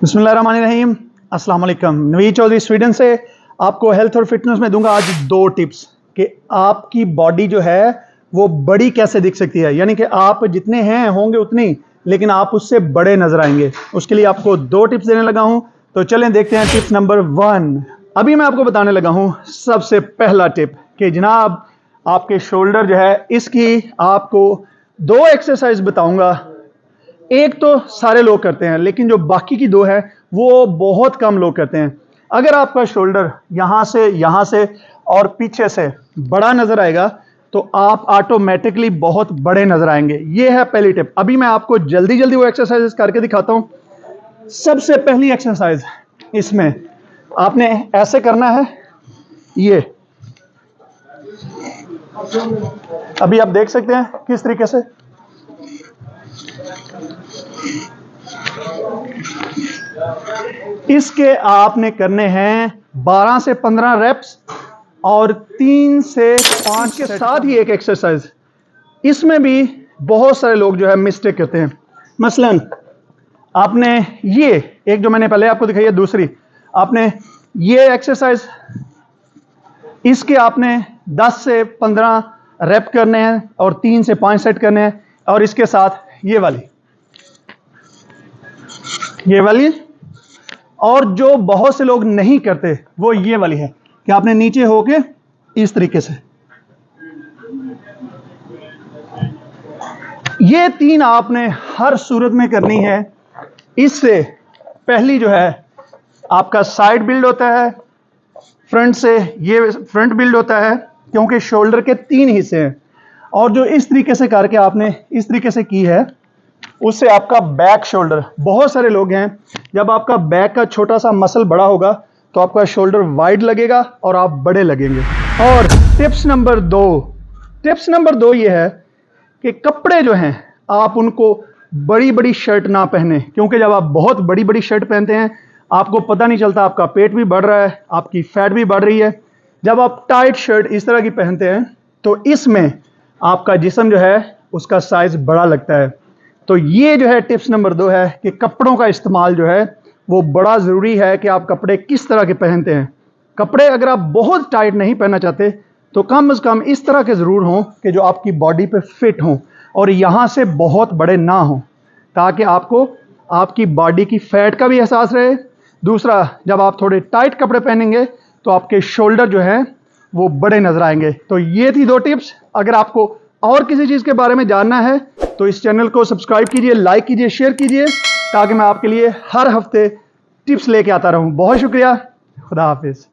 बिस्मिल्लाहिर्रहमानिर्रहीम। अस्सलाम वालेकुम। नवीद चौधरी स्वीडन से आपको हेल्थ और फिटनेस में दूंगा आज दो टिप्स कि आपकी बॉडी जो है वो बड़ी कैसे दिख सकती है, यानी कि आप जितने हैं होंगे उतनी, लेकिन आप उससे बड़े नजर आएंगे। उसके लिए आपको दो टिप्स देने लगा हूं, तो चलें देखते हैं टिप्स नंबर 1। अभी मैं आपको बताने लगा हूं सबसे पहला टिप कि जनाब आपके शोल्डर जो है इसकी आपको दो एक्सरसाइज बताऊंगा। एक तो सारे लोग करते हैं, लेकिन जो बाकी की दो है वो बहुत कम लोग करते हैं। अगर आपका शोल्डर यहां से और पीछे से बड़ा नजर आएगा तो आप ऑटोमेटिकली बहुत बड़े नजर आएंगे। ये है पहली टिप। अभी मैं आपको जल्दी जल्दी वो एक्सरसाइज करके दिखाता हूं। सबसे पहली एक्सरसाइज इसमें आपने ऐसे करना है। ये अभी आप देख सकते हैं किस तरीके से। इसके आपने करने हैं 12 से 15 रेप्स और 3 से 5 के साथ ही एक एक्सरसाइज। इसमें भी बहुत सारे लोग जो है मिस्टेक करते हैं। मसलन आपने ये एक जो मैंने पहले आपको दिखाई है, दूसरी आपने ये एक्सरसाइज, इसके आपने 10 से 15 रेप करने हैं और 3 से 5 सेट करने हैं। और इसके साथ ये वाली और जो बहुत से लोग नहीं करते वो ये वाली है कि आपने नीचे होके इस तरीके से। ये 3 आपने हर सूरत में करनी है। इससे पहली जो है आपका साइड बिल्ड होता है, फ्रंट से ये फ्रंट बिल्ड होता है, क्योंकि शोल्डर के 3 हिस्से हैं। और जो इस तरीके से करके आपने इस तरीके से की है उससे आपका बैक शोल्डर, बहुत सारे लोग हैं जब आपका बैक का छोटा सा मसल बड़ा होगा तो आपका शोल्डर वाइड लगेगा और आप बड़े लगेंगे। और टिप्स नंबर 2 ये है कि कपड़े जो हैं आप उनको बड़ी बड़ी शर्ट ना पहने, क्योंकि जब आप बहुत बड़ी बड़ी शर्ट पहनते हैं आपको पता नहीं चलता, आपका पेट भी बढ़ रहा है, आपकी फैट भी बढ़ रही है। जब आप टाइट शर्ट इस तरह की पहनते हैं तो इसमें आपका जिस्म जो है उसका साइज बड़ा लगता है। तो ये जो है टिप्स नंबर 2 है कि कपड़ों का इस्तेमाल जो है वो बड़ा ज़रूरी है कि आप कपड़े किस तरह के पहनते हैं। कपड़े अगर आप बहुत टाइट नहीं पहनना चाहते तो कम से कम इस तरह के ज़रूर हों कि जो आपकी बॉडी पे फिट हों और यहाँ से बहुत बड़े ना हों, ताकि आपको आपकी बॉडी की फैट का भी एहसास रहे। दूसरा, जब आप थोड़े टाइट कपड़े पहनेंगे तो आपके शोल्डर जो है वो बड़े नजर आएंगे। तो ये थी 2 टिप्स। अगर आपको और किसी चीज़ के बारे में जानना है तो इस चैनल को सब्सक्राइब कीजिए, लाइक कीजिए, शेयर कीजिए, ताकि मैं आपके लिए हर हफ्ते टिप्स लेके आता रहूं। बहुत शुक्रिया। खुदा हाफिज़।